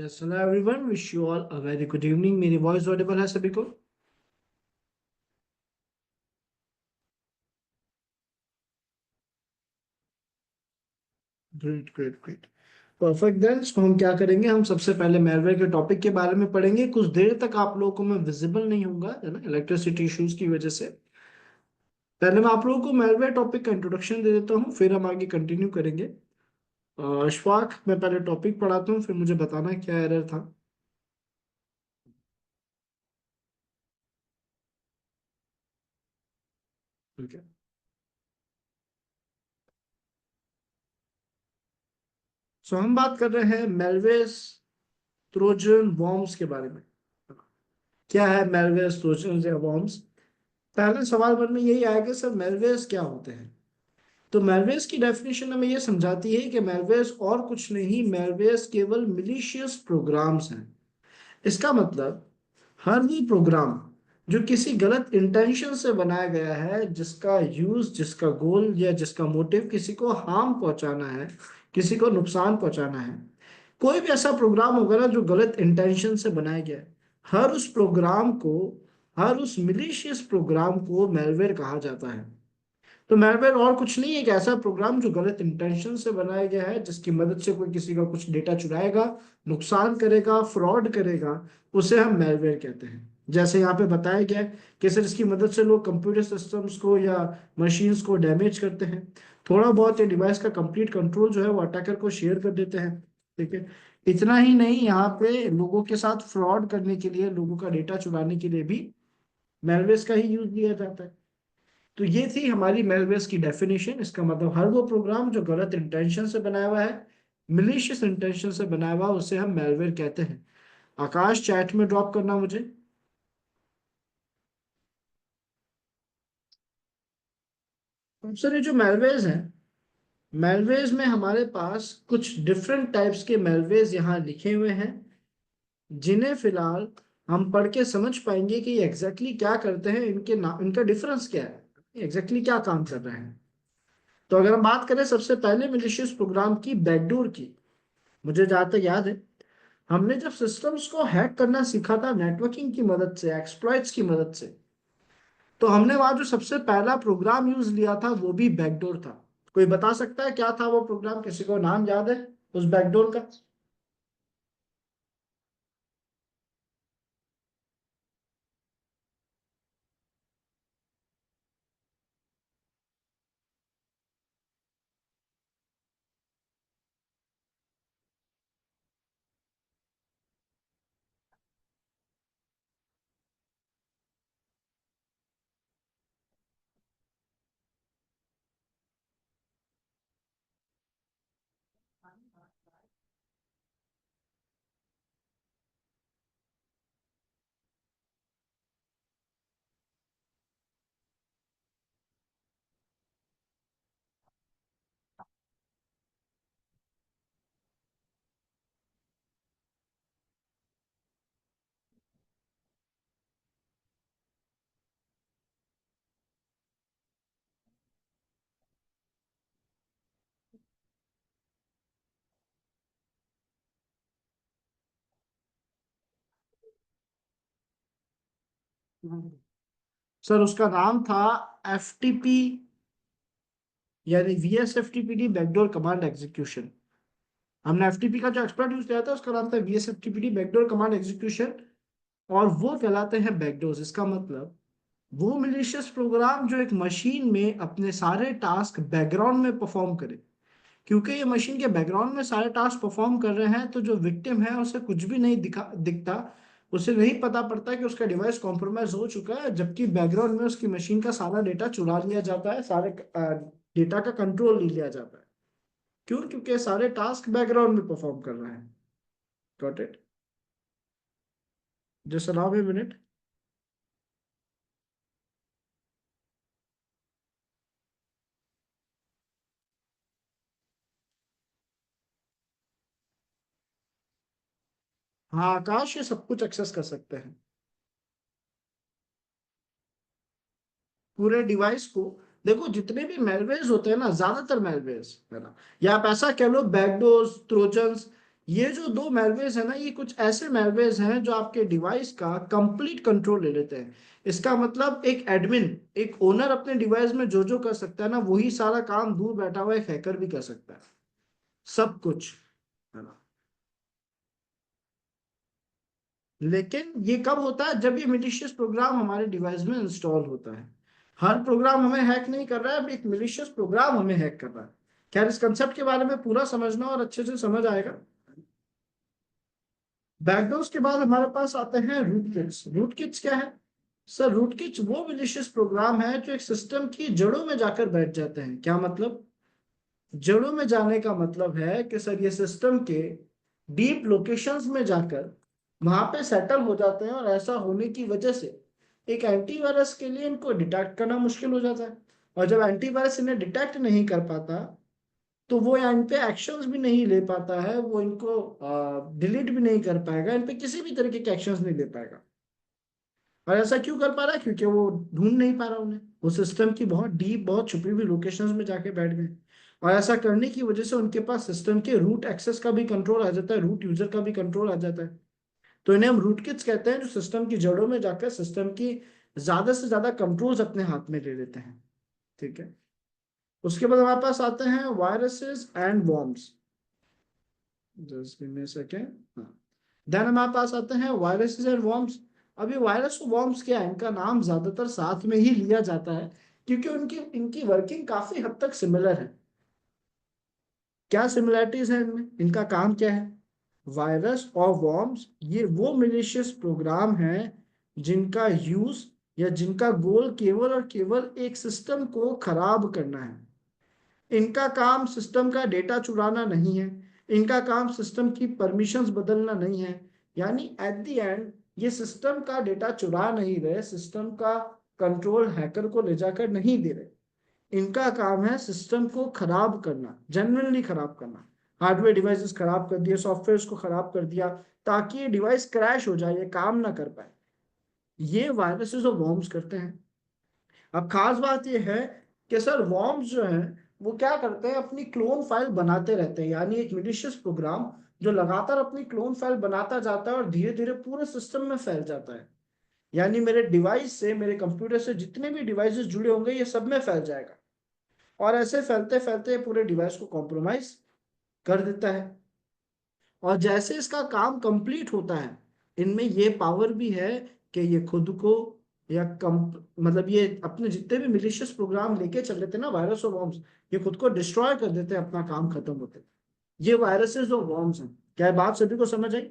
Yes, hello everyone. Wish you all a very good evening. मेरी voice audible है सभी को? Great great great. Perfect. Then तो हम क्या करेंगे, हम सबसे पहले मेलवेयर के टॉपिक के बारे में पढ़ेंगे। कुछ देर तक आप लोगों को मैं विजिबल नहीं होगा, है ना, इलेक्ट्रिसिटी इश्यूज की वजह से। पहले मैं आप लोगों को मेलवेयर टॉपिक का इंट्रोडक्शन दे देता हूँ, फिर हम आगे कंटिन्यू करेंगे। अशफाक, मैं पहले टॉपिक पढ़ाता हूँ, फिर मुझे बताना क्या एरर था। ठीक है। सो हम बात कर रहे हैं मेलवेयर ट्रोजन वॉर्म्स के बारे में। क्या है मेलवेयर ट्रोजन या वॉर्म्स? पहले सवाल मन में यही आएगा, सर मेलवेयर्स क्या होते हैं? तो मेलवेयर्स की डेफिनेशन हमें ये समझाती है कि मेलवेयर्स और कुछ नहीं, मेलवेयर्स केवल मिलीशियस प्रोग्राम्स हैं। इसका मतलब हर वो प्रोग्राम जो किसी गलत इंटेंशन से बनाया गया है, जिसका यूज, जिसका गोल या जिसका मोटिव किसी को हार्म पहुंचाना है, किसी को नुकसान पहुंचाना है। कोई भी ऐसा प्रोग्राम होगा ना जो गलत इंटेंशन से बनाया गया है, हर उस प्रोग्राम को, हर उस मिलीशियस प्रोग्राम को मेलवेयर कहा जाता है। तो मैलवेयर और कुछ नहीं है, एक ऐसा प्रोग्राम जो गलत इंटेंशन से बनाया गया है, जिसकी मदद से कोई किसी का कुछ डेटा चुराएगा, नुकसान करेगा, फ्रॉड करेगा, उसे हम मैलवेयर कहते हैं। जैसे यहाँ पे बताया गया है कि सर इसकी मदद से लोग कंप्यूटर सिस्टम्स को या मशीन्स को डैमेज करते हैं। थोड़ा बहुत ये डिवाइस का कंप्लीट कंट्रोल जो है वो अटैकर को शेयर कर देते हैं। ठीक है। इतना ही नहीं, यहाँ पे लोगों के साथ फ्रॉड करने के लिए, लोगों का डेटा चुराने के लिए भी मैलवेयर का ही यूज लिया जाता है। तो ये थी हमारी मेलवेयर्स की डेफिनेशन। इसका मतलब हर वो प्रोग्राम जो गलत इंटेंशन से बनाया हुआ है, मिलीशियस इंटेंशन से बनाया हुआ, उसे हम मेलवेयर कहते हैं। आकाश, चैट में ड्रॉप करना मुझे। अब सर ये जो मेलवेयर्स हैं, मेलवेयर्स में हमारे पास कुछ डिफरेंट टाइप्स के मेलवेयर्स यहाँ लिखे हुए हैं, जिन्हें फिलहाल हम पढ़ के समझ पाएंगे कि ये एग्जैक्टली क्या करते हैं, इनके नाम, इनका डिफरेंस क्या है, एग्जैक्टली क्या काम कर रहे हैं। तो अगर हम बात करें सबसे पहले मिलीशियस प्रोग्राम की, बैकडोर की, मुझे जहां तक याद है, हमने जब सिस्टम्स को हैक करना सीखा था नेटवर्किंग की मदद से, एक्सप्लॉइट्स की मदद से, तो हमने वहां जो सबसे पहला प्रोग्राम यूज लिया था वो भी बैकडोर था। कोई बता सकता है क्या था वो प्रोग्राम? किसी को नाम याद है उस बैकडोर का? सर उसका नाम था एफटीपी, यानी वीएसएफटीपीडी, बैकडोर कमांड एग्जीक्यूशन। हमने एफटीपी का जो एक्सपर्ट यूज किया था उसका नाम था वीएसएफटीपीडी, बैकडोर कमांड एग्जीक्यूशन। और वो कहलाते हैं बैकडोर्स। इसका मतलब वो मिलीशियस प्रोग्राम जो एक मशीन में अपने सारे टास्क बैकग्राउंड में परफॉर्म करे। क्योंकि ये मशीन के बैकग्राउंड में सारे टास्क परफॉर्म कर रहे हैं, तो जो विक्टिम है उसे कुछ भी नहीं दिखता, उसे नहीं पता पड़ता कि उसका डिवाइस कॉम्प्रोमाइज हो चुका है, जबकि बैकग्राउंड में उसकी मशीन का सारा डेटा चुरा लिया जाता है, सारे डेटा का कंट्रोल ले लिया जाता है। क्यों? क्योंकि सारे टास्क बैकग्राउंड में परफॉर्म कर रहे हैं। Got it? Just allow me minute. हाँ आकाश, ये सब कुछ एक्सेस कर सकते हैं, पूरे डिवाइस को। देखो जितने भी मेलवेयर्स होते हैं ना, ज्यादातर मेलवेयर्स, है ना, या आप ऐसा कह लो बैकडोर्स, ट्रोजन्स, ये जो दो मैलवेयर्स है ना, ये कुछ ऐसे मैलवेयर्स हैं जो आपके डिवाइस का कंप्लीट कंट्रोल ले लेते हैं। इसका मतलब एक एडमिन, एक ओनर अपने डिवाइस में जो जो कर सकता है ना, वही सारा काम दूर बैठा हुआ एक हैकर भी कर सकता है, सब कुछ, है ना। लेकिन ये कब होता है? जब ये मिलिशियस प्रोग्राम हमारे डिवाइस में इंस्टॉल होता है। हर प्रोग्राम हमें हैक नहीं कर रहा है, अब एक मिलिशियस प्रोग्राम हमें हैक कर रहा है। खैर, इस कंसेप्ट के बारे में पूरा समझना और अच्छे से समझ आएगा। बैकडोर्स के बाद हमारे पास आते हैं रूट किट्स। रूट किट्स क्या है? सर, रूट किट्स वो मिलिशियस प्रोग्राम है जो एक सिस्टम की जड़ों में जाकर बैठ जाते हैं। क्या मतलब? जड़ों में जाने का मतलब है कि सर ये सिस्टम के डीप लोकेशंस में जाकर वहां पे सेटल हो जाते हैं, और ऐसा होने की वजह से एक एंटीवायरस के लिए इनको डिटेक्ट करना मुश्किल हो जाता है। और जब एंटीवायरस इन्हें डिटेक्ट नहीं कर पाता, तो वो इन पे एक्शंस भी नहीं ले पाता है, वो इनको डिलीट भी नहीं कर पाएगा, इन पे किसी भी तरीके के एक्शंस नहीं ले पाएगा। और ऐसा क्यों कर पा रहा है? क्योंकि वो ढूंढ नहीं पा रहा उन्हें, वो सिस्टम की बहुत डीप, बहुत छुपी हुई लोकेशंस में जाके बैठ गए। और ऐसा करने की वजह से उनके पास सिस्टम के रूट एक्सेस का भी कंट्रोल आ जाता है, रूट यूजर का भी कंट्रोल आ जाता है। तो इन्हें हम रूट किट्स कहते हैं, जो सिस्टम की जड़ों में जाकर सिस्टम की ज्यादा से ज्यादा कंट्रोल्स अपने हाथ में ले लेते हैं। ठीक है। उसके बाद हमारे पास आते हैं viruses and worms. Just give me a second. हाँ, देन हमारे पास आते हैं वायरसेस एंड वॉर्म्स। अभी वायरस और वॉर्म्स क्या है? इनका नाम ज्यादातर साथ में ही लिया जाता है, क्योंकि उनकी इनकी वर्किंग काफी हद तक सिमिलर है। क्या सिमिलरिटीज है इनमें? इनका काम क्या है? वायरस और वॉर्म्स ये वो मिलिशियस प्रोग्राम हैं जिनका यूज या जिनका गोल केवल और केवल एक सिस्टम को खराब करना है। इनका काम सिस्टम का डेटा चुराना नहीं है, इनका काम सिस्टम की परमिशंस बदलना नहीं है। यानी एट द एंड ये सिस्टम का डेटा चुरा नहीं रहे, सिस्टम का कंट्रोल हैकर को ले जाकर नहीं दे रहे। इनका काम है सिस्टम को खराब करना, जनरली खराब करना। हार्डवेयर डिवाइसेस खराब कर दिए, सॉफ्टवेयर को खराब कर दिया, ताकि ये डिवाइस क्रैश हो जाए, ये काम ना कर पाए। ये वायरसेस और वॉर्म्स करते हैं। अब खास बात यह है कि सर वॉर्म्स जो हैं वो क्या करते हैं? अपनी क्लोन फाइल बनाते रहते हैं, यानी एक मिलिशियस प्रोग्राम जो लगातार अपनी क्लोन फाइल बनाता जाता है और धीरे धीरे पूरे सिस्टम में फैल जाता है। यानी मेरे डिवाइस से, मेरे कंप्यूटर से जितने भी डिवाइसेस जुड़े होंगे, ये सब में फैल जाएगा। और ऐसे फैलते फैलते पूरे डिवाइस को कॉम्प्रोमाइज कर देता है। और जैसे इसका काम कंप्लीट होता है, इनमें ये पावर भी है कि ये खुद को या कम, मतलब ये अपने जितने भी मिलिशियस प्रोग्राम लेके चल रहे थे ना, वायरस और वॉर्म्स, ये खुद को डिस्ट्रॉय कर देते हैं अपना काम खत्म होते। ये वायरसेस और वॉर्म्स हैं। क्या ये बात सभी को समझ आई?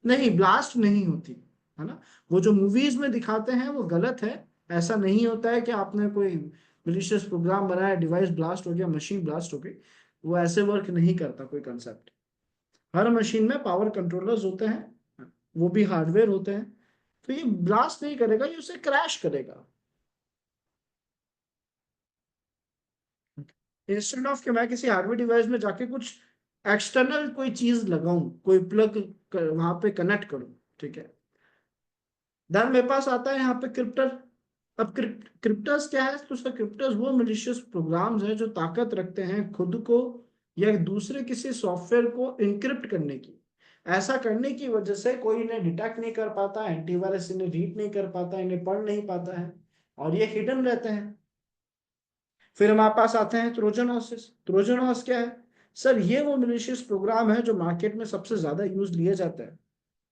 नहीं, ब्लास्ट नहीं होती, है ना। वो जो मूवीज में दिखाते हैं वो गलत है। ऐसा नहीं होता है कि आपने कोई मिलिशियस प्रोग्राम बनाया, डिवाइस ब्लास्ट हो गया, मशीन ब्लास्ट हो गई। वो ऐसे वर्क नहीं करता कोई कंसेप्ट। हर मशीन में पावर कंट्रोलर्स होते हैं, वो भी हार्डवेयर होते हैं। तो ये ब्लास्ट नहीं करेगा, ये उसे क्रैश करेगा। इंस्टेड ऑफ कि मैं किसी हार्डवेयर डिवाइस में जाके कुछ एक्सटर्नल कोई चीज लगाऊं, कोई प्लग वहां पे कनेक्ट करूं। ठीक है। देन मेरे पास आता है यहाँ पे क्रिप्टर। अब क्रिप्टर्स क्या है? तो सर क्रिप्टर्स वो मिलिशियस प्रोग्राम्स हैं जो ताकत रखते हैं खुद को या दूसरे किसी सॉफ्टवेयर को इनक्रिप्ट करने की। ऐसा करने की वजह से कोई इन्हें डिटेक्ट नहीं कर पाता, एंटीवायरस इन्हें रीड नहीं कर पाता, इन्हें पढ़ नहीं पाता है, और ये हिडन रहते हैं। फिर हमारे पास आते हैं ट्रोजन हॉर्सेस। ट्रोजन हॉर्स क्या है? सर ये वो मिलिशियस प्रोग्राम है जो मार्केट में सबसे ज्यादा यूज लिया जाता है।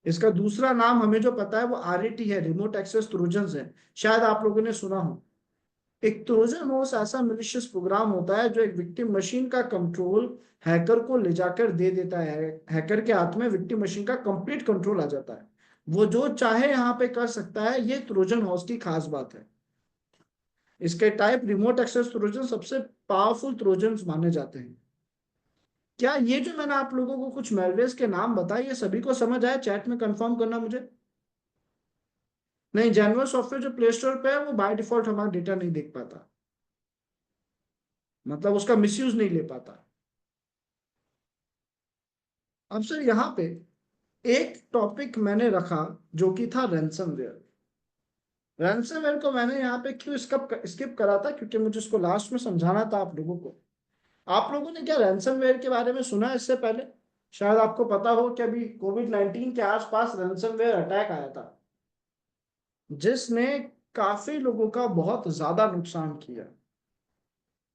इसका दूसरा नाम हमें जो पता है वो आरएटी है, रिमोट एक्सेस ट्रोजन है। शायद आप लोगों ने सुना हो। एक ट्रोजन हॉर्स ऐसा मिलिशियस प्रोग्राम होता है जो एक विक्टिम मशीन का कंट्रोल हैकर को ले जाकर दे देता है। हैकर के हाथ में विक्टिम मशीन का कंप्लीट कंट्रोल आ जाता है, वो जो चाहे यहाँ पे कर सकता है। ये ट्रोजन हॉर्स की खास बात है। इसके टाइप रिमोट एक्सेस ट्रोजन सबसे पावरफुल ट्रोजन माने जाते हैं। क्या ये जो मैंने आप लोगों को कुछ मेलवेयर्स के नाम बताए, ये सभी को समझ आया? चैट में कंफर्म करना मुझे। नहीं, जेन्युइन सॉफ्टवेयर जो प्ले स्टोर पे है वो बाय डिफॉल्ट हमारा डेटा नहीं देख पाता, मतलब उसका मिसयूज नहीं ले पाता। अब सर यहाँ पे एक टॉपिक मैंने रखा जो कि था रैंसमवेयर। रैंसमवेयर को मैंने यहाँ पे क्यों स्किप स्किप करा था? क्योंकि मुझे उसको लास्ट में समझाना था आप लोगों को। आप लोगों ने क्या रैंसमवेयर के बारे में सुना है इससे पहले? शायद आपको पता हो कि अभी कोविड-19 के आसपास रैंसमवेयर अटैक आया था, जिसने काफी लोगों का बहुत ज्यादा नुकसान किया।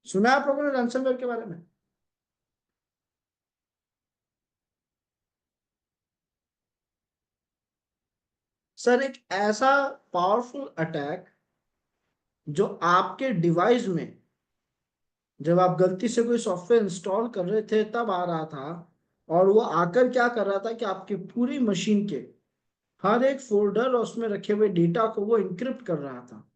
सुना है आप लोगों ने रैंसमवेयर के बारे में? सर, एक ऐसा पावरफुल अटैक जो आपके डिवाइस में, जब आप गलती से कोई सॉफ्टवेयर इंस्टॉल कर रहे थे तब आ रहा था, और वो आकर क्या कर रहा था कि आपकी पूरी मशीन के हर एक फोल्डर और उसमें रखे हुए डेटा को वो इनक्रिप्ट कर रहा था।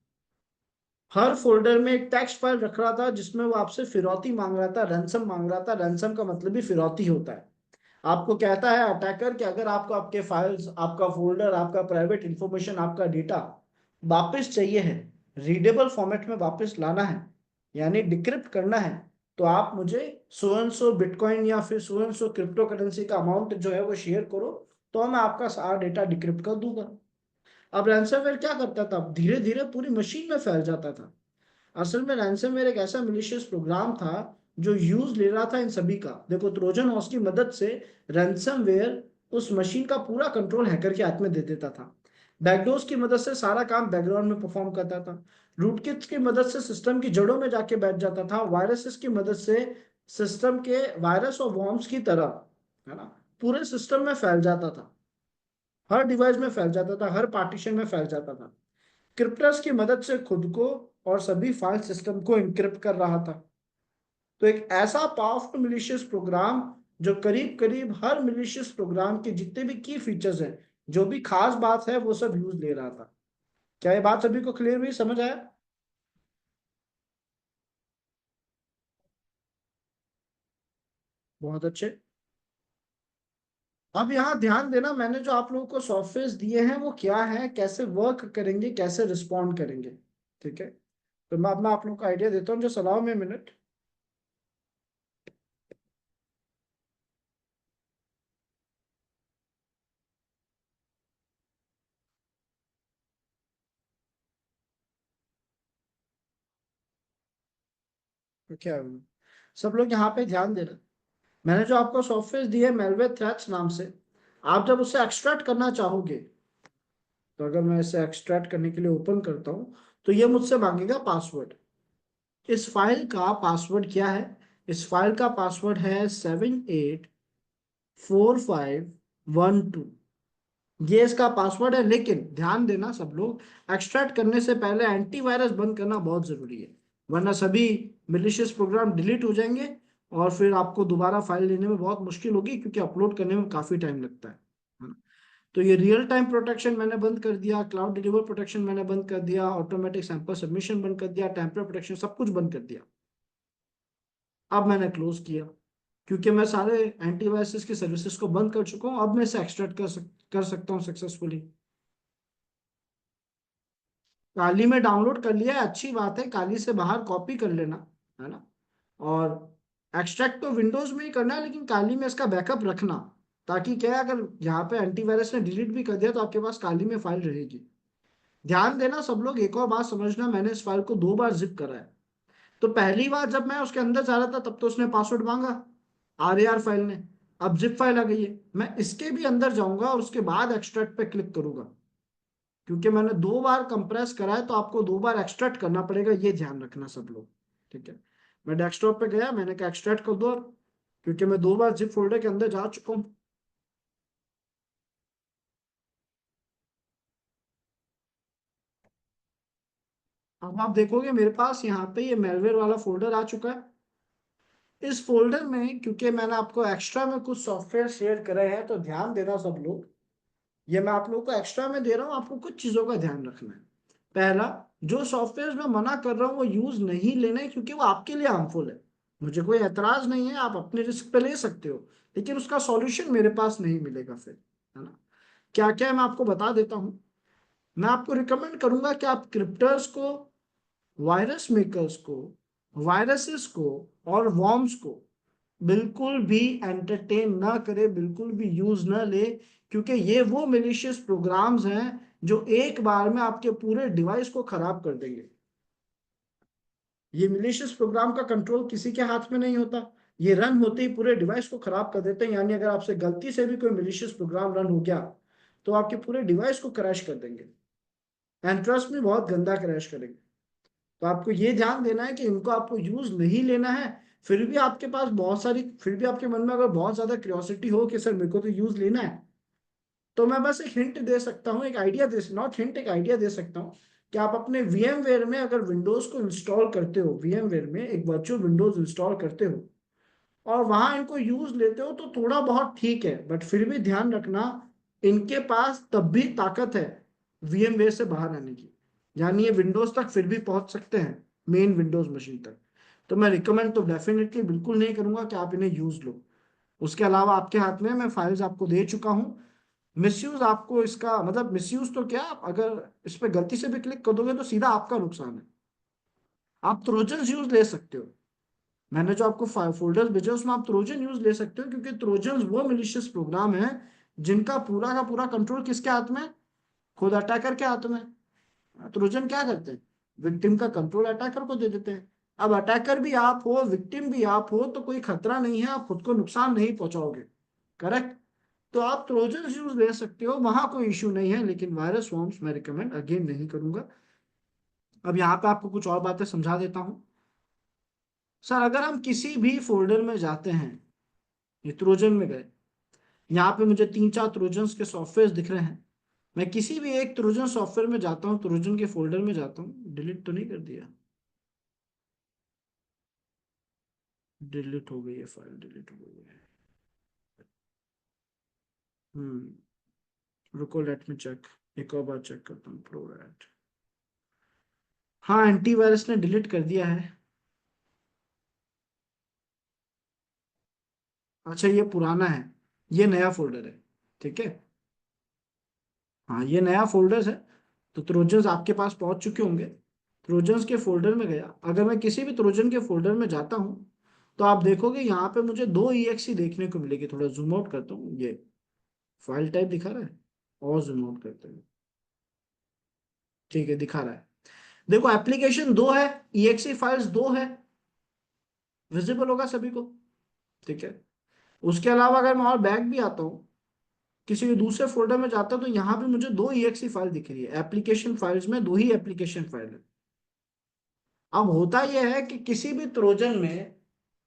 हर फोल्डर में एक टेक्स्ट फाइल रख रहा था जिसमें वो आपसे फिरौती मांग रहा था, रैंसम मांग रहा था। रैंसम का मतलब ही फिरौती होता है। आपको कहता है अटैकर कि अगर आपको आपके फाइल्स, आपका फोल्डर, आपका प्राइवेट इंफॉर्मेशन, आपका डेटा वापस चाहिए है, रीडेबल फॉर्मेट में वापस लाना है, यानी डिक्रिप्ट करना है, तो आप मुझे सो एंड सो बिटकॉइन या फिर so and so crypto currency का अमाउंट जो है वो शेयर करो, तो मैं आपका सारा डेटा डिक्रिप्ट कर दूंगा। अब रैंसमवेयर क्या करता था? धीरे धीरे पूरी मशीन में फैल जाता था। असल में रैंसमवेयर एक ऐसा मिलिशियस प्रोग्राम था जो यूज ले रहा था इन सभी का। देखो, ट्रोजन हॉर्स की मदद से रैंसमवेयर उस मशीन का पूरा कंट्रोल हैकर के हाथ में दे देता था। बैकडोर्स की मदद से सारा काम बैकग्राउंड में परफॉर्म करता था। रूटकिट्स की मदद से सिस्टम की जड़ों में जाके बैठ जाता था। वायरसेस की मदद से सिस्टम के वायरस और वॉर्म्स की तरह, है ना, पूरे सिस्टम में फैल जाता था। हर डिवाइस में फैल जाता था, हर पार्टीशन में फैल जाता था। क्रिप्टर्स की मदद से खुद को और सभी फाइल सिस्टम को इनक्रिप्ट कर रहा था। तो एक ऐसा पावरफुल मिलिशियस प्रोग्राम जो करीब करीब हर मिलिशियस प्रोग्राम के जितने भी की फीचर्स हैं, जो भी खास बात है, वो सब यूज ले रहा था। क्या ये बात सभी को क्लियर हुई, समझ आया? बहुत अच्छे। अब यहाँ ध्यान देना, मैंने जो आप लोगों को सॉफ्टवेयर दिए हैं वो क्या है, कैसे वर्क करेंगे, कैसे रिस्पॉन्ड करेंगे। ठीक है, तो मैं आप लोगों को आइडिया देता हूँ, जो सलाह में मिनट। तो क्या है? सब लोग यहाँ पे ध्यान देना। मैंने जो आपको सॉफ्टवेयर दिए मेलवेयर थ्रेड्स नाम से, आप जब उसे एक्सट्रैक्ट करना चाहोगे, तो अगर मैं इसे एक्सट्रैक्ट करने के लिए ओपन करता हूं, तो ये मुझसे मांगेगा पासवर्ड। इस फाइल का पासवर्ड क्या है? इस फाइल का पासवर्ड है 784512। ये इसका पासवर्ड है। लेकिन ध्यान देना सब लोग, एक्सट्रैक्ट करने से पहले एंटीवायरस बंद करना बहुत जरूरी है, वरना सभी मिलिशियस प्रोग्राम डिलीट हो जाएंगे और फिर आपको दोबारा फाइल लेने में बहुत मुश्किल होगी, क्योंकि अपलोड करने में काफी टाइम लगता है। तो ये रियल टाइम प्रोटेक्शन मैंने बंद कर दिया, क्लाउड डिलीवर प्रोटेक्शन मैंने बंद कर दिया, ऑटोमेटिक सैंपल सबमिशन बंद कर दिया, टेम्परेचर प्रोटेक्शन सब कुछ बंद कर दिया। अब मैंने क्लोज किया, क्योंकि मैं सारे एंटीवायरस की सर्विसेज को बंद कर चुका हूँ। अब मैं इसे एक्सट्रैक्ट कर सकता हूँ सक्सेसफुली। काली में डाउनलोड कर लिया है, अच्छी बात है, काली से बाहर कॉपी कर लेना, है ना। और एक्सट्रैक्ट तो विंडोज में ही करना है, लेकिन काली में इसका बैकअप रखना, ताकि क्या है, अगर यहाँ पे एंटीवायरस ने डिलीट भी कर दिया तो आपके पास काली में फाइल रहेगी। ध्यान देना सब लोग, एक और बात समझना, मैंने इस फाइल को 2 बार जिप करा है। तो पहली बार जब मैं उसके अंदर जा रहा था तब तो उसने पासवर्ड मांगा, आर फाइल ने। अब जिप फाइल आ गई है, मैं इसके भी अंदर जाऊंगा और उसके बाद एक्सट्रैक्ट पे क्लिक करूंगा, क्योंकि मैंने 2 बार कंप्रेस करा है, तो आपको 2 बार एक्सट्रैक्ट करना पड़ेगा, ये ध्यान रखना सब लोग। ठीक है, मैं डेस्कटॉप पे गया, मैंने कहा एक्सट्रैक्ट कर दो, क्योंकि मैं 2 बार जिप फोल्डर के अंदर जा चुका हूँ। अब आप देखोगे मेरे पास यहाँ पे ये मेलवेयर वाला फोल्डर आ चुका है। इस फोल्डर में, क्योंकि मैंने आपको एक्स्ट्रा में कुछ सॉफ्टवेयर शेयर करे हैं, तो ध्यान देना सब लोग, ये मैं आप लोगों को एक्स्ट्रा में दे रहा हूँ, आपको कुछ चीजों का ध्यान रखना है। पहला, जो सॉफ्टवेयर मैं मना कर रहा हूँ वो यूज नहीं लेने, क्योंकि वो आपके लिए हार्मफुल है। मुझे कोई एतराज नहीं है, आप अपने रिस्क पे ले सकते हो, लेकिन उसका सॉल्यूशन मेरे पास नहीं मिलेगा फिर, है ना। क्या क्या है मैं आपको बता देता हूँ। मैं आपको रिकमेंड करूंगा कि आप क्रिप्टर्स को, वायरस मेकर्स को, वायरसेस को और वॉर्म्स को बिल्कुल भी एंटरटेन ना करे, बिल्कुल भी यूज ना ले, क्योंकि ये वो मिलिशियस प्रोग्राम्स हैं जो एक बार में आपके पूरे डिवाइस को खराब कर देंगे। ये मिलीशियस प्रोग्राम का कंट्रोल किसी के हाथ में नहीं होता। ये रन होते ही पूरे डिवाइस को खराब कर देते हैं। यानी अगर आपसे गलती से भी कोई मिलीशियस प्रोग्राम रन हो गया तो आपके पूरे डिवाइस को क्रैश कर देंगे, एंड ट्रस्ट में बहुत गंदा क्रैश करेंगे। तो आपको ये ध्यान देना है कि इनको आपको यूज नहीं लेना है। फिर भी आपके पास बहुत सारी, फिर भी आपके मन में अगर बहुत ज्यादा क्यूरियोसिटी हो कि सर मेरे को तो यूज लेना है, तो मैं बस एक हिंट दे सकता हूँ, एक आइडिया दे, नॉट हिंट, एक आइडिया दे सकता हूँ कि आप अपने VMware में अगर विंडोज को इंस्टॉल करते हो, VMware में एक वर्चुअल विंडोज इंस्टॉल करते हो और वहां इनको यूज लेते हो तो थोड़ा बहुत ठीक है, बट फिर भी ध्यान रखना इनके पास तब भी ताकत है VMware से बाहर आने की। यानी ये विंडोज तक फिर भी पहुंच सकते हैं, मेन विंडोज मशीन तक। तो मैं रिकमेंड तो डेफिनेटली बिल्कुल नहीं करूंगा कि आप इन्हें यूज लो। उसके अलावा आपके हाथ में मैं फाइल्स आपको दे चुका हूँ। मिसयूज आपको इसका मतलब, मिसयूज तो क्या, आप अगर इस पे गलती से भी क्लिक कर दोगे तो सीधा आपका नुकसान है। आप ट्रोजन यूज ले सकते हो। मैंने जो आपको फोल्डर्स भेजे उसमें आप ट्रोजन यूज ले सकते हो, क्योंकि ट्रोजन वो मिलिशियस प्रोग्राम है जिनका पूरा का पूरा कंट्रोल किसके हाथ में है? खुद अटैकर के हाथ में है। ट्रोजन क्या करते हैं, विक्टिम का कंट्रोल अटैकर को दे देते हैं। अब अटैकर भी आप हो, विक्टिम भी आप हो, तो कोई खतरा नहीं है, आप खुद को नुकसान नहीं पहुंचाओगे। करेक्ट। तो आप ट्रोजन यूज ले सकते हो, वहां कोई इश्यू नहीं है, लेकिन वायरस वॉर्म्स मैं रिकमेंड अगेन नहीं करूंगा। अब यहाँ पे आपको कुछ और बातें समझा देता हूँ। सर अगर हम किसी भी फोल्डर में जाते हैं, ये ट्रोजन में गए, यहाँ पे मुझे 3-4 ट्रोजन्स के सॉफ्टवेयर दिख रहे हैं। मैं किसी भी एक ट्रोजन सॉफ्टवेयर में जाता हूँ, ट्रोजन के फोल्डर में जाता हूँ, डिलीट तो नहीं कर दिया? डिलीट हो गई है फाइल, डिलीट हो गई है। रुको, लेट मी चेक। एक और बार चेक करता हूँ, प्रोडक्ट। हाँ, एंटीवायरस ने डिलीट कर दिया है। अच्छा, ये पुराना है, ये नया फोल्डर है। ठीक है। हाँ, ये नया फोल्डर है। तो ट्रोजन्स आपके पास पहुंच चुके होंगे। ट्रोजन्स के फोल्डर में गया, अगर मैं किसी भी ट्रोजन के फोल्डर में जाता हूँ तो आप देखोगे यहाँ पे मुझे 2 EXE देखने को मिलेगी। थोड़ा जूम आउट करता हूँ, ये फाइल टाइप दिखा रहा है, और जूम आउट करते हैं। ठीक है, दिखा रहा है। देखो, एप्लीकेशन 2 है, EXE फाइल्स 2 है, विजिबल होगा सभी को। ठीक है। उसके अलावा अगर मैं और बैक भी आता हूँ, किसी भी दूसरे फोल्डर में जाता हूँ, तो यहाँ पे मुझे 2 EXE फाइल दिख रही है। एप्लीकेशन फाइल्स में 2 ही एप्लीकेशन फाइल है। अब होता यह है कि किसी भी ट्रोजन में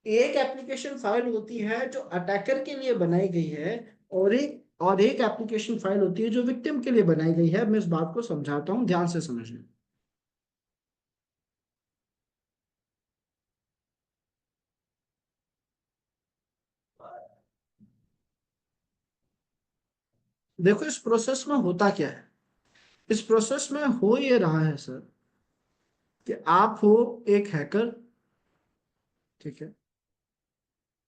एक एप्लीकेशन फाइल होती है जो अटैकर के लिए बनाई गई है, और एक एप्लीकेशन फाइल होती है जो विक्टिम के लिए बनाई गई है। मैं इस बात को समझाता हूँ, ध्यान से समझना। देखो, इस प्रोसेस में होता क्या है। इस प्रोसेस में हो ये रहा है सर कि आप हो एक हैकर, ठीक है,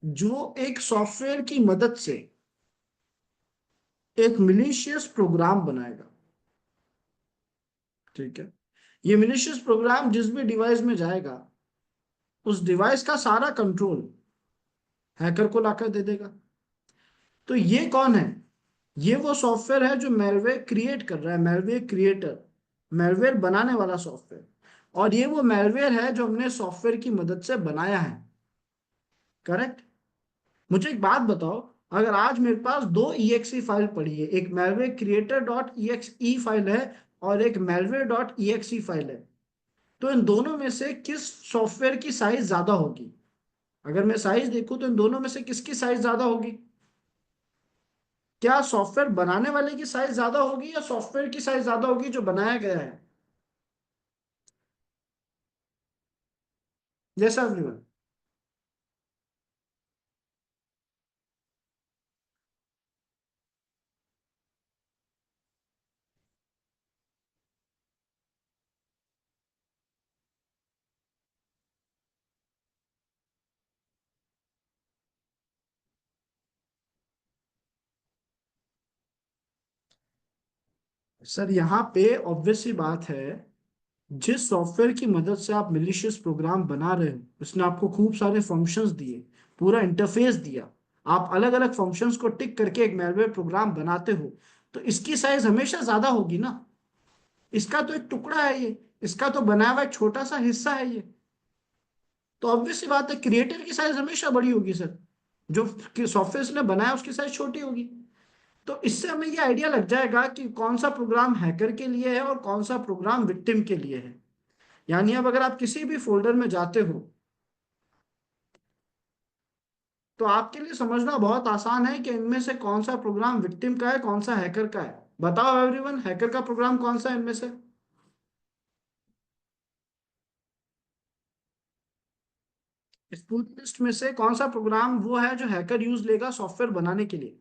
जो एक सॉफ्टवेयर की मदद से एक मिलीशियस प्रोग्राम बनाएगा। ठीक है। ये मिलीशियस प्रोग्राम जिस भी डिवाइस में जाएगा, उस डिवाइस का सारा कंट्रोल हैकर को लाकर दे देगा। तो ये कौन है? ये वो सॉफ्टवेयर है जो मैलवेयर क्रिएट कर रहा है, मैलवेयर क्रिएटर, मैलवेयर बनाने वाला सॉफ्टवेयर। और ये वो मैलवेयर है जो हमने सॉफ्टवेयर की मदद से बनाया है। करेक्ट। मुझे एक बात बताओ, अगर आज मेरे पास 2 EXE फाइल पड़ी है, एक malware creator dot EXE file है और एक मैलवेयर डॉट EXE फाइल है, तो इन दोनों में से किस सॉफ्टवेयर की साइज ज्यादा होगी? अगर मैं साइज देखूं तो इन दोनों में से किसकी साइज ज्यादा होगी? क्या सॉफ्टवेयर बनाने वाले की साइज ज्यादा होगी या सॉफ्टवेयर की साइज ज्यादा होगी जो बनाया गया है? जैसा एवरीवन। सर यहाँ पे ऑब्वियस सी बात है, जिस सॉफ्टवेयर की मदद से आप मिलिशियस प्रोग्राम बना रहे हो उसने आपको खूब सारे फंक्शंस दिए, पूरा इंटरफेस दिया, आप अलग अलग फंक्शंस को टिक करके एक मैलवेयर प्रोग्राम बनाते हो, तो इसकी साइज हमेशा ज्यादा होगी ना। इसका तो एक टुकड़ा है ये, इसका तो बनाया हुआ एक छोटा सा हिस्सा है ये। तो ऑब्वियस सी बात है क्रिएटर की साइज हमेशा बड़ी होगी सर, जो सॉफ्टवेयर उसने बनाया उसकी साइज छोटी होगी। तो इससे हमें ये आइडिया लग जाएगा कि कौन सा प्रोग्राम हैकर के लिए है और कौन सा प्रोग्राम विक्टिम के लिए है। यानी अब अगर आप किसी भी फोल्डर में जाते हो तो आपके लिए समझना बहुत आसान है कि इनमें से कौन सा प्रोग्राम विक्टिम का है कौन सा हैकर का है। बताओ एवरीवन, हैकर का प्रोग्राम कौन सा है इनमें से? इस पूरी लिस्ट में से कौन सा प्रोग्राम वो है जो हैकर यूज लेगा सॉफ्टवेयर बनाने के लिए?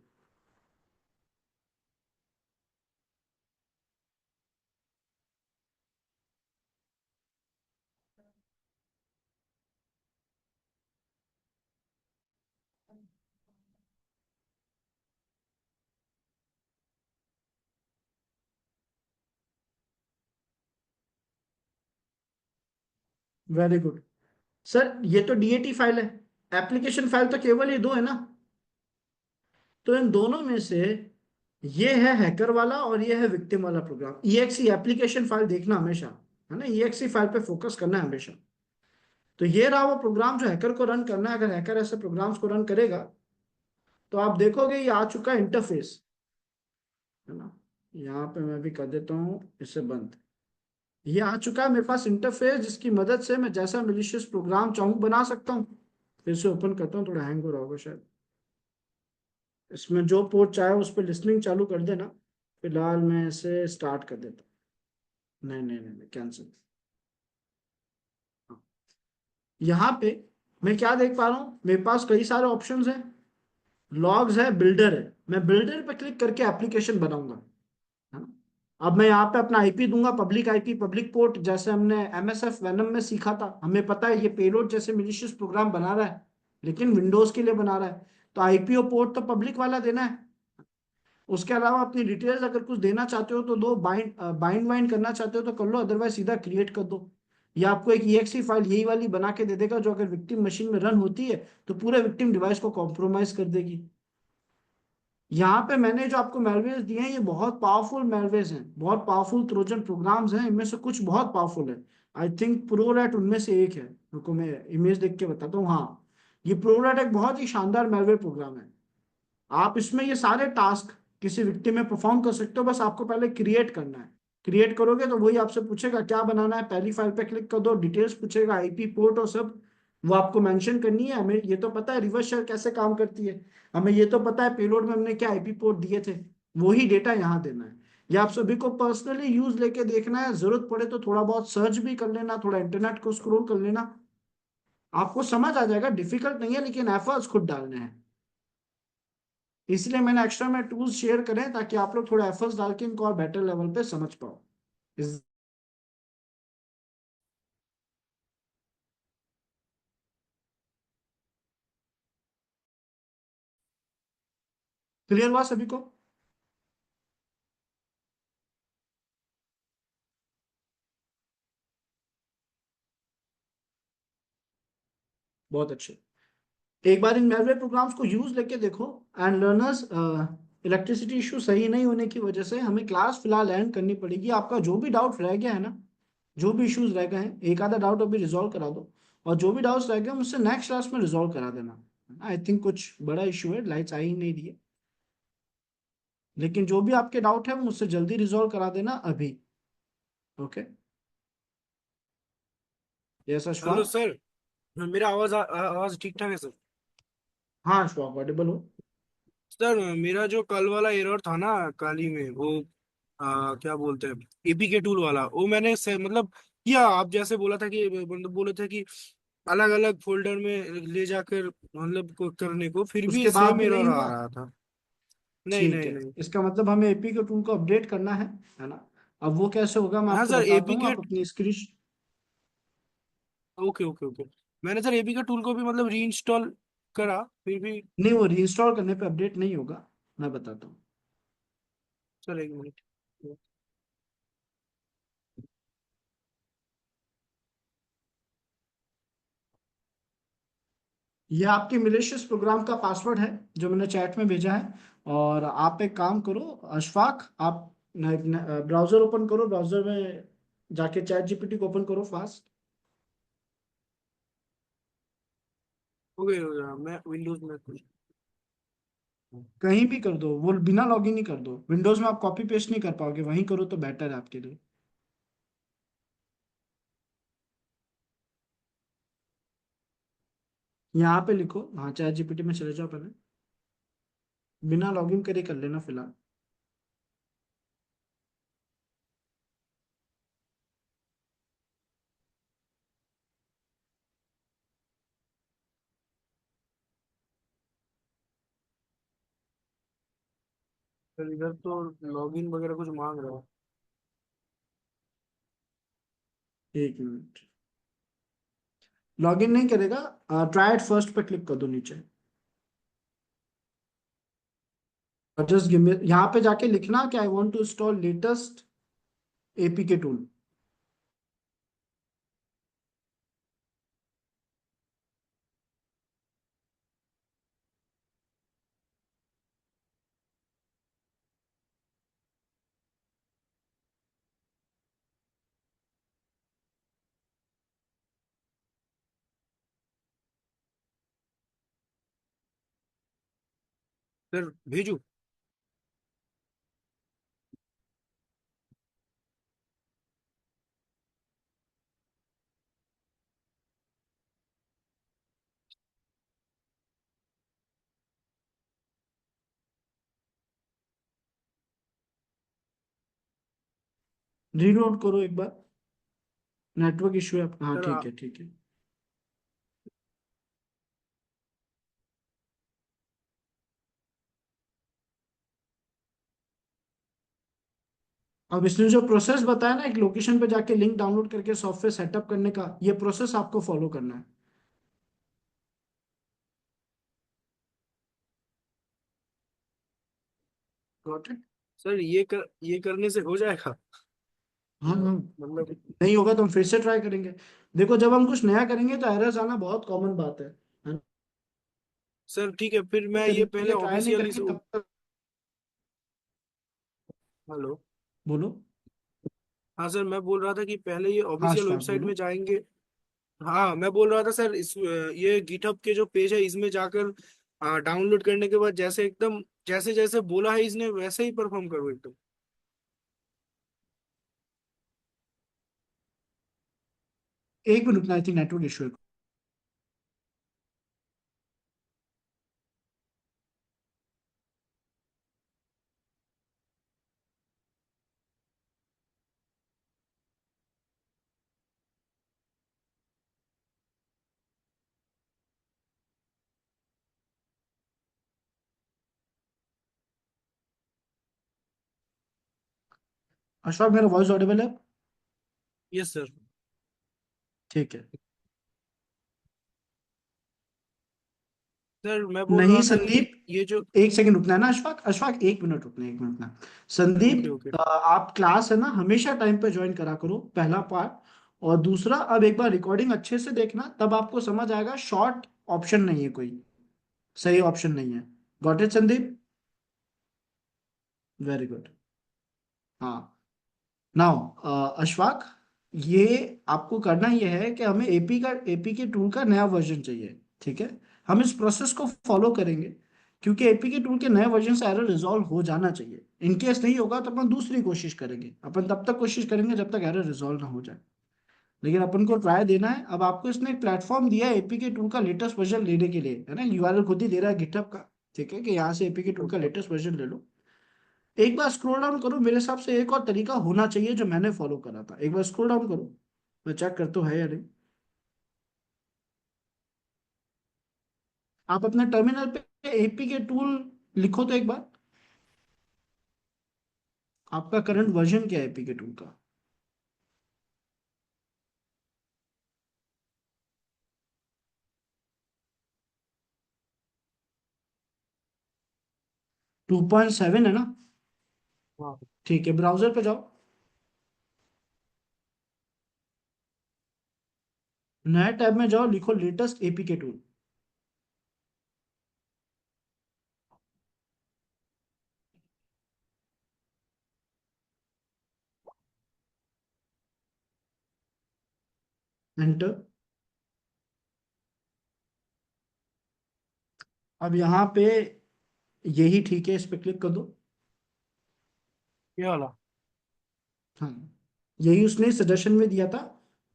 वेरी गुड सर, ये तो डीएटी फाइल है। एप्लीकेशन फाइल तो केवल ये दो है ना। तो इन दोनों में से ये है हैकर वाला और ये है विक्टिम वाला प्रोग्राम। ईएक्सी एप्लीकेशन फाइल देखना हमेशा, है ना, ईएक्सी फाइल पे फोकस करना है हमेशा। तो ये रहा वो प्रोग्राम जो हैकर को रन करना है। अगर हैकर ऐसे प्रोग्राम्स को रन करेगा तो आप देखोगे ये आ चुका है इंटरफेस, है ना। यहाँ पे मैं भी कर देता हूँ इसे बंद। ये आ चुका है मेरे पास इंटरफेस, जिसकी मदद से मैं जैसा मिलिशियस प्रोग्राम चाहूँ बना सकता हूँ। फिर से ओपन करता हूँ, थोड़ा हैंग हो रहा होगा शायद। इसमें जो पोर्ट चाहे उस पर लिसनिंग चालू कर देना। फिलहाल मैं इसे स्टार्ट कर देता हूँ। नहीं नहीं नहीं, कैंसिल। यहाँ पे मैं क्या देख पा रहा हूँ, मेरे पास कई सारे ऑप्शंस हैं। लॉग्स है, बिल्डर है। मैं बिल्डर पे क्लिक करके एप्लीकेशन बनाऊंगा, है ना। अब मैं यहाँ पे अपना आईपी दूंगा, पब्लिक आईपी पब्लिक पोर्ट, जैसे हमने एमएसएफ वेनम में सीखा था। हमें पता है ये पेलोड जैसे मिलिशियस प्रोग्राम बना रहा है, लेकिन विंडोज के लिए बना रहा है। तो आईपी और पोर्ट तो पब्लिक वाला देना है। उसके अलावा अपनी डिटेल्स अगर कुछ देना चाहते हो तो दो, बाइंड बाइंड वाइंड करना चाहते हो तो कर लो, अदरवाइज सीधा क्रिएट कर दो। या आपको एक ईएक्सी फाइल यही वाली बना के दे देगा, जो अगर विक्टिम मशीन में रन होती है तो पूरे विक्टिम डिवाइस को कॉम्प्रोमाइज कर देगी। यहाँ पे मैंने जो आपको मेलवेज दिए हैं ये बहुत पावरफुल मेलवेज हैं, बहुत पावरफुल ट्रोजन प्रोग्राम्स हैं। इनमें से कुछ बहुत पावरफुल है। आई थिंक प्रोरैट उनमें से एक है। रुको मैं इमेज देख के बताता हूँ। हाँ, ये प्रोरैट एक बहुत ही शानदार मेलवेयर प्रोग्राम है। आप इसमें ये सारे टास्क किसी विक्टिम में परफॉर्म कर सकते हो, बस आपको पहले क्रिएट करना है। क्रिएट करोगे तो वही आपसे पूछेगा क्या बनाना है, पहली फाइल पे क्लिक कर दो, डिटेल्स पूछेगा, आईपी पोर्ट और सब वो आपको मेंशन करनी है। हमें ये तो पता है रिवर्स शेल कैसे काम करती है, हमें ये तो पता है पेलोड में हमने क्या आईपी पोर्ट दिए थे, वही डेटा यहाँ देना है। ये आप सभी को पर्सनली यूज लेके देखना है, जरूरत पड़े तो थोड़ा बहुत सर्च भी कर लेना, थोड़ा इंटरनेट को स्क्रॉल कर लेना, आपको समझ आ जाएगा। डिफिकल्ट नहीं है, लेकिन एफर्ट्स खुद डालने हैं। इसलिए मैंने एक्स्ट्रा में टूल्स शेयर करें ताकि आप लोग थोड़ा एफर्ट्स डाल के इनको और बेटर लेवल पे समझ पाओ। इस क्लियर हुआ सभी को? बहुत अच्छे। एक बार इन मेलवेयर प्रोग्राम्स को यूज लेके देखो। एंड लर्नर्स, इलेक्ट्रिसिटी इशू सही नहीं होने की वजह से हमें क्लास फिलहाल एंड करनी पड़ेगी। आपका जो भी डाउट रह गया है ना, जो भी इश्यूज रह गए हैं, एक आधा डाउट अभी रिजॉल्व करा दो। और जो भी डाउट्स रह गए मुझसे नेक्स्ट क्लास में रिजॉल्व करा देना। आई थिंक कुछ बड़ा इशू है, लाइट्स आ ही नहीं रही है। लेकिन जो भी आपके डाउट है वो मुझसे जल्दी रिजॉल्व करा देना अभी। Okay. Yes hello Ashfaq. Sir. मेरा आवाज ठीक ठाक है सर। हाँ अशफाक, ऑडिबल हो। सर मेरा जो कल वाला एरर था ना, कल ही में वो क्या बोलते हैं, एपी के टूल वाला, वो मैंने से मतलब किया। आप जैसे बोला था कि मतलब बोले थे कि अलग अलग फोल्डर में ले जाकर मतलब करने को, फिर भी उसके बाद सेम भी नहीं एरर आ हुआ? रहा था। नहीं ठीक नहीं है, नहीं। इसका मतलब हमें एपी के टूल को अपडेट करना है ना। अब वो कैसे होगा मैं हाँ आपको सर, बताता एपी हूँ, के। आप अपनी स्क्रीन। Okay okay okay. मैंने सर एपी के टूल को भी मतलब री इंस्टॉल करा, फिर भी। नहीं, वो रीइंस्टॉल करने पे अपडेट नहीं होगा, मैं बताता हूँ। सर एक मिनट। ये आपके मिलेशियस प्रोग्राम का पासवर्ड है जो मैंने चैट में भेजा है। और आप एक काम करो अशफाक, आप ब्राउजर ओपन करो, ब्राउजर में जाके चैट जीपीटी को ओपन करो फास्ट। हो गया, मैं विंडोज में कुछ। कहीं भी कर दो, वो बिना लॉगिन ही कर दो। विंडोज में आप कॉपी पेस्ट नहीं कर पाओगे, वहीं करो तो बेटर है आपके लिए। यहाँ पे लिखो, हाँ चैट जीपीटी में चले जाओ पहले, बिना लॉगिन करे कर लेना फिलहाल। फिर इधर तो लॉगिन वगैरह कुछ मांग रहा है। एक मिनट, लॉगिन नहीं करेगा, ट्राई इट फर्स्ट पे क्लिक कर दो नीचे, और जस्ट गिव मी, यहाँ पे जाके लिखना कि I want to install latest APK tool. Sir भेजू? रीलोड करो एक बार, नेटवर्क इशू है हाँ सर ठीक है ठीक है। अब इसने जो प्रोसेस बताया ना, एक लोकेशन पे जाके लिंक डाउनलोड करके सॉफ्टवेयर सेटअप करने का, ये प्रोसेस आपको फॉलो करना है। Got it. सर ये करने से हो जाएगा? हाँ हाँ। मतलब नहीं होगा तो हम फिर से ट्राई करेंगे। देखो जब हम कुछ नया करेंगे तो एरर्स आना बहुत कॉमन बात है ना? सर ठीक है, फिर मैं ये पहले करेंगे ट्राई नहीं ऑफिशियली करेंगे से। तब तक। हेलो। बोलो। हाँ सर, मैं बोल रहा था कि पहले ये हाँ ऑफिशियल अशफाक वेबसाइट में बोलो। जाएंगे। हाँ, मैं बोल रहा था सर, इस ये गिटहब के जो पेज है इसमें जाकर डाउनलोड करने के बाद जैसे एकदम जैसे जैसे बोला है इसने वैसे ही परफॉर्म करो एकदम। एक मिनट ना, आई थिंक नेटवर्क इशू है। अशफाक मेरा वॉइस ऑडिबल है? Yes sir. ठीक है। सर मैं बोल नहीं रहा था कि संदीप, ये जो। एक सेकंड रुकना है ना अशफाक, अशफाक एक मिनट रुकना, एक मिनट ना। Okay Sandeep okay. आप क्लास है ना हमेशा टाइम पे ज्वाइन करा करो, पहला पार्ट। और दूसरा, अब एक बार रिकॉर्डिंग अच्छे से देखना, तब आपको समझ आएगा शॉर्ट ऑप्शन नहीं है कोई, सही ऑप्शन नहीं है। Got it Sandeep? Very good. हाँ। नाउ अशफाक, ये आपको करना ये है कि हमें एपी के टूल का नया वर्जन चाहिए, ठीक है? हम इस प्रोसेस को फॉलो करेंगे, क्योंकि एपी के टूल के नए वर्जन से एरर रिजॉल्व हो जाना चाहिए। इन केस नहीं होगा तो अपन दूसरी कोशिश करेंगे, अपन तब तक कोशिश करेंगे जब तक एरर रिजॉल्व ना हो जाए। लेकिन अपन को ट्राई देना है। अब आपको इसने एक प्लेटफॉर्म दिया है एपी के टूल का लेटेस्ट वर्जन लेने के लिए, है ना? यूआरएल खुद ही दे रहा है गिटहब का, ठीक है, कि यहाँ से एपी के टूल का ओके। लेटेस्ट वर्जन ले लो। एक बार स्क्रॉल डाउन करो, मेरे हिसाब से एक और तरीका होना चाहिए जो मैंने फॉलो करा था, एक बार स्क्रॉल डाउन करो, मैं चेक करता हूँ है या नहीं। आप अपने टर्मिनल पे एपी के टूल लिखो तो एक बार, आपका करंट वर्जन क्या है एपी के टूल का? 2.7 है ना? हाँ। ठीक है, ब्राउजर पे जाओ, नया टैब में जाओ, लिखो लेटेस्ट एपी के टूल। एंटर। अब यहाँ पे यही ठीक है, इस पे क्लिक कर दो। ये वाला। हाँ, यही उसने सजेशन में दिया था,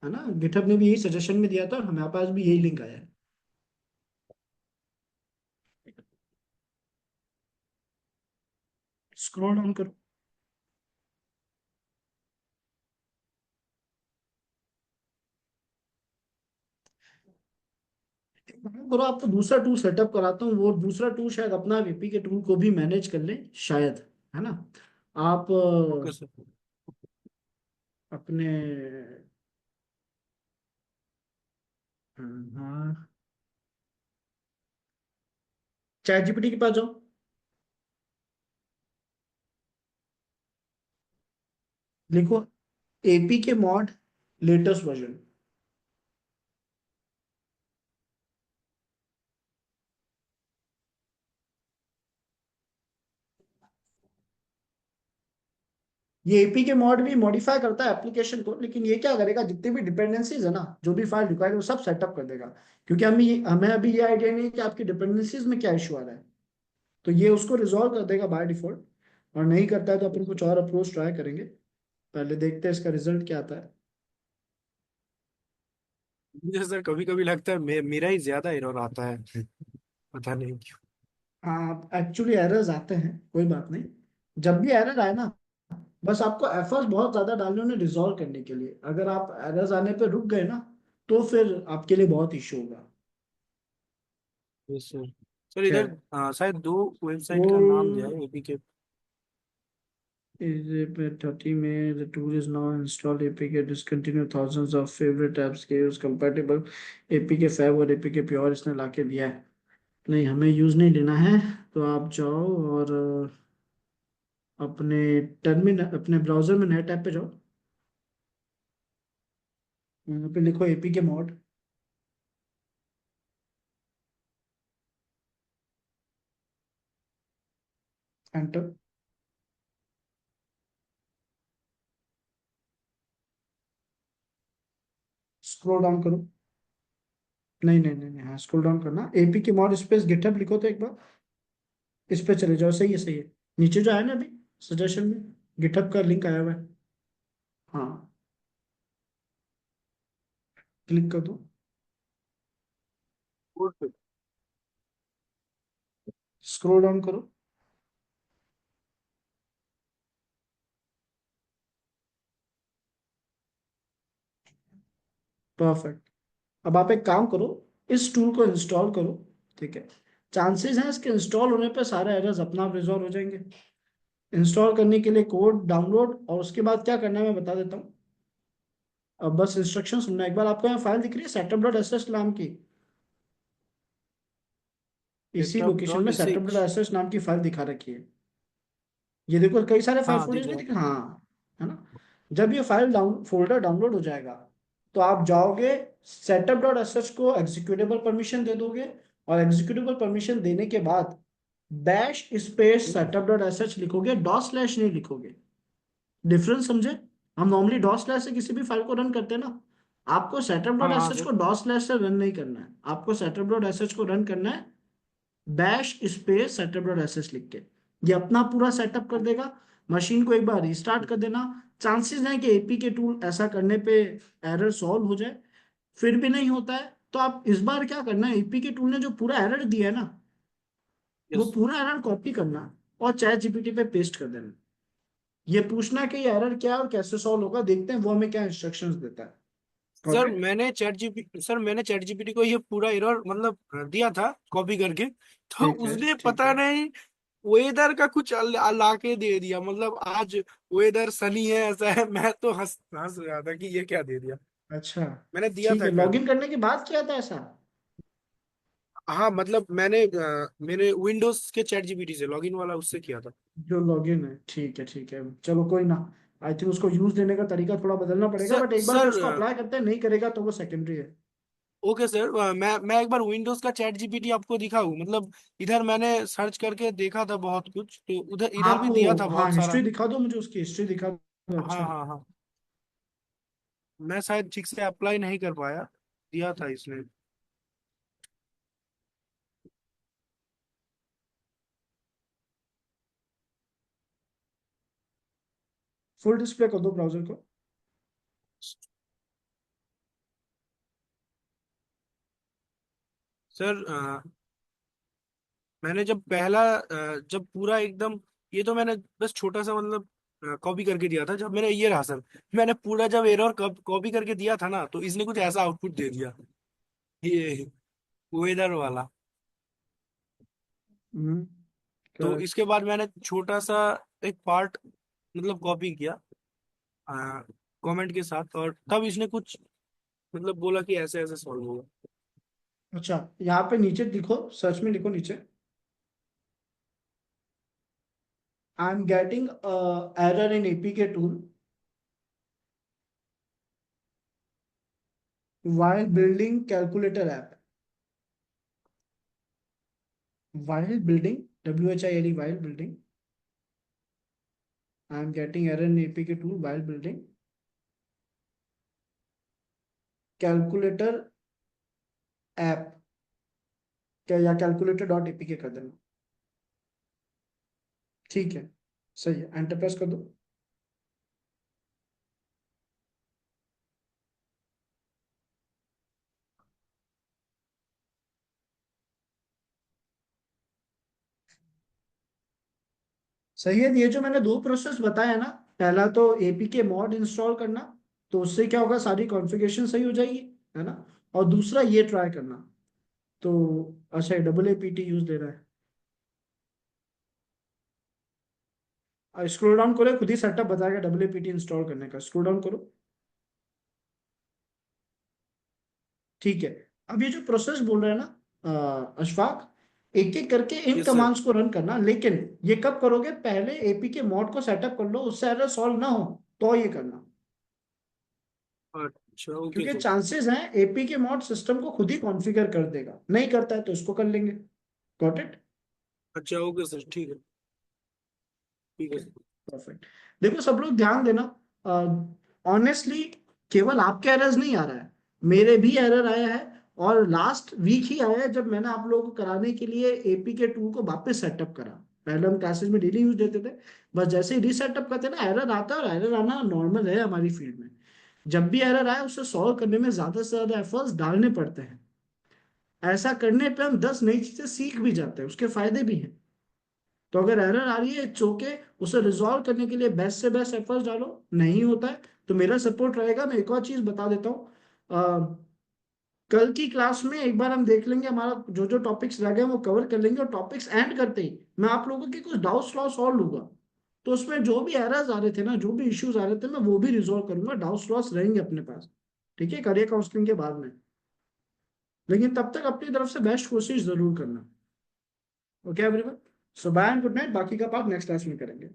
है ना, गिटहब ने भी यही सजेशन में दिया था, और हमारे पास भी यही लिंक आया है। स्क्रॉल डाउन करो। करो, आपको दूसरा टूल सेटअप कराता हूँ, वो दूसरा टूल शायद अपना वीपी के टूल को भी मैनेज कर ले शायद, है ना। आप ओके सर। अपने, हाँ, चैट जीपीटी के पास जाओ, लिखो एपी के मॉड लेटेस्ट वर्जन। ये एपी के मॉड भी मॉडिफाई करता है एप्लीकेशन को, लेकिन ये क्या करेगा, जितनी भी डिपेंडेंसीज है ना, जो भी फाइल रिक्वायर्ड है वो सब सेटअप कर देगा। क्योंकि हमें अभी ये आइडिया नहीं है कि आपकी डिपेंडेंसीज में क्या इशू आ रहा है, तो ये उसको रिजॉल्व कर देगा बाय डिफॉल्ट। और नहीं करता है तो अपन कुछ और अप्रोच ट्राई करेंगे। पहले देखते हैं इसका रिजल्ट क्या आता है। मुझे सर कभी कभी लगता है मेरा ही ज्यादा एरर आता है। पता नहीं क्यों। हाँ, एक्चुअली एरर्स आते हैं, कोई बात नहीं। जब भी एरर आए ना, बस आपको एफर्ट्स बहुत ज्यादा डालने उन्हें रिजॉल्व करने के लिए। अगर आप एरर्स आने पे रुक गए ना, तो फिर आपके लिए बहुत इशू होगा। Yes sir. सर क्या इधर है शायद दो वेबसाइट का नाम दिया वो, है एपी के। is it 30 May, the tool is now installed, APK discontinue thousands of favorite apps के use compatible APK Fab और APK Pure इसने लाके दिया है। नहीं, हमें यूज नहीं लेना है। तो आप जाओ और अपने टर्मिनल, अपने ब्राउजर में नए टैब पे जाओ, यहाँ पे लिखो APK mod, enter. Scroll down करो। नहीं नहीं नहीं नहीं, हाँ, स्क्रॉल डाउन करना, APK mod स्पेस गिटहब लिखो तो एक बार। इस पे चले जाओ, सही है सही है। नीचे जो है ना अभी सजेशन में गिटहब का लिंक आया हुआ है। हाँ, क्लिक कर दो। स्क्रॉल डाउन करो। परफेक्ट। अब आप एक काम करो, इस टूल को इंस्टॉल करो, ठीक है। चांसेस हैं इसके इंस्टॉल होने पे सारे एरर्स अपना आप रिजॉल्व हो जाएंगे। इंस्टॉल करने के लिए कोड डाउनलोड, और उसके बाद क्या करना है मैं बता देता हूँ। अब बस इंस्ट्रक्शन सुनना एक बार। आपको यहाँ फाइल दिख रही है सेटअप डॉट एस एस नाम की, इसी सेटअप लोकेशन डॉट में S setup dot H. S S नाम की फाइल दिखा रखी है। ये देखो कई सारे फाइल हाँ फोल्डर्स दिख भी रहा है। दिख रहे हैं, हाँ, है ना। जब ये फाइल डाउन फोल्डर डाउनलोड हो जाएगा, तो आप जाओगे, सेटअप डॉट एस एच को एग्जीक्यूटेबल परमिशन दे दोगे, और एग्जीक्यूटेबल परमिशन देने के बाद bash space setup dot S H लिखोगे, डॉट स्लैश नहीं लिखोगे। डिफरेंस समझे। हम नॉर्मली डॉट स्लैश से किसी भी फाइल को रन करते हैं ना, आपको सेटअप डॉट हाँ एस हाँ H sir. Co dot slash से रन नहीं करना है, आपको सेटअप डॉट एस एच को रन करना है bash space setup dot S H लिख के। ये अपना पूरा सेटअप कर देगा। मशीन को एक बार रिस्टार्ट कर देना। चांसेस हैं कि एपी के टूल ऐसा करने पे एरर सॉल्व हो जाए। फिर भी नहीं होता है तो आप इस बार क्या करना है, एपी के टूल ने जो पूरा एरर दिया है ना, वो यस। पूरा एरर कॉपी करना और चैट जीपीटी पे पेस्ट कर देना। ये पूछना कि ये एरर क्या है और कैसे सॉल्व होगा, देखते हैं वो हमें क्या इंस्ट्रक्शंस देता है। सर ओके, मैंने चैट जीपीटी को ये पूरा एरर मतलब दिया था कॉपी करके। तो ठीक है उसने ठीक पता है। नहीं वेदर का कुछ ला के दे दिया, मतलब आज वेदर सनी है ऐसा है। मैं तो हंस हंस रहा था कि ये क्या दे दिया। अच्छा, मैंने दिया ठीक था है, कर। लॉगिन करने के बाद किया था ऐसा। हाँ मतलब मैंने विंडोज के चैट जीपीटी से लॉगिन वाला उससे किया था। जो लॉगिन है, ठीक है, चलो कोई ना। आई थिंक उसको यूज देने का तरीका थोड़ा बदलना पड़ेगा, सर बट एक बार तो सर उसको अप्लाई करते हैं, नहीं करेगा तो वो सेकेंडरी है। Okay sir. मैं एक बार विंडोज का चैट जीपीटी आपको दिखाऊं, मतलब इधर मैंने सर्च करके देखा था बहुत कुछ, तो उधर इधर आप भी दिया वो, था हाँ, बहुत हिस्ट्री सारा। दिखा दो मुझे, उसकी हिस्ट्री दिखा दो, हाँ अच्छा। हाँ हाँ। मैं शायद ठीक से अप्लाई नहीं कर पाया, दिया था इसने। फुल डिस्प्ले कर दो ब्राउजर को। सर मैंने जब पहला जब पूरा एकदम, ये तो मैंने बस छोटा सा मतलब कॉपी करके दिया था, जब मैंने ये रहा सर, मैंने पूरा जब एरर कॉपी करके दिया था ना, तो इसने कुछ ऐसा आउटपुट दे दिया, ये वेदर वाला। हम्म। तो करेक्ट। इसके बाद मैंने छोटा सा एक पार्ट मतलब कॉपी किया कमेंट के साथ, और तब इसने कुछ मतलब बोला कि ऐसे ऐसे सॉल्व होगा। अच्छा, यहाँ पे नीचे लिखो, सर्च में लिखो नीचे, I am getting error in APK tool while building calculator app. While building, WHILE, while building, I am getting error in APK tool while building calculator app, क्या या calculator डॉट एपीके कर देना। ठीक है, सही है, एंटर प्रेस कर दो। सही है, ये जो मैंने दो प्रोसेस बताया ना, पहला तो एपीके मॉड इंस्टॉल करना, तो उससे क्या होगा, सारी कॉन्फ़िगरेशन सही हो जाएगी, है ना। और दूसरा ये ट्राई करना, तो अच्छा डबल एपीटी यूज दे रहा है। स्क्रॉल डाउन करो, खुद ही सेटअप बताएगा डबल एपीटी इंस्टॉल करने का, स्क्रॉल डाउन करो। ठीक है, अब ये जो प्रोसेस बोल रहे हैं ना अशफाक, एक एक करके इन यस सर। कमांड्स को रन करना, लेकिन ये कब करोगे, पहले एपीके मॉड को सेटअप कर लो, उससे एरर सॉल्व ना हो तो ये करना। अच्छा ओके क्योंकि सर। चांसेस हैं एपीके मॉड सिस्टम को खुद ही कॉन्फ़िगर कर देगा, नहीं करता है तो इसको कर लेंगे। Got it. अच्छा ओके सर, ठीक है। ठीक है ओके, सर। परफेक्ट। देखो सब लोग ध्यान देना, ऑनेस्टली केवल आपके एरर्स नहीं आ रहा है, मेरे भी एरर आया है। और लास्ट वीक ही आया है, जब मैंने आप लोगों को कराने के लिए एपी के टूल को वापस सेटअप करा। पहले हम क्लासेस में डेली यूज देते थे, बस जैसे ही रीसेटअप करते ना एरर आता है, और एरर आना नॉर्मल है हमारी फील्ड में। जब भी एरर आए उसे सॉल्व करने में ज्यादा से ज्यादा एफर्ट्स डालने पड़ते हैं। ऐसा करने पे हम 10 नई चीजें सीख भी जाते हैं, उसके फायदे भी हैं। तो अगर एरर आ रही है चौके, उसे रिजॉल्व करने के लिए बेस्ट से बेस्ट एफर्ट्स डालो। नहीं होता है तो मेरा सपोर्ट रहेगा। मैं एक और चीज बता देता हूँ, कल की क्लास में एक बार हम देख लेंगे, हमारा जो जो टॉपिक्स रह गए वो कवर कर लेंगे, और टॉपिक्स एंड करते ही मैं आप लोगों के कुछ डाउट्स लॉ सॉल्व लूंगा। तो उसमें जो भी एरर्स आ रहे थे ना, जो भी इश्यूज आ रहे थे, मैं वो भी रिजॉल्व करूंगा, डाउट्स लॉस रहेंगे अपने पास। ठीक है, करियर काउंसलिंग के बाद में। लेकिन तब तक अपनी तरफ से बेस्ट कोशिश जरूर करना। Okay everyone, so bye and good night, बाकी का पार्ट नेक्स्ट क्लास में करेंगे।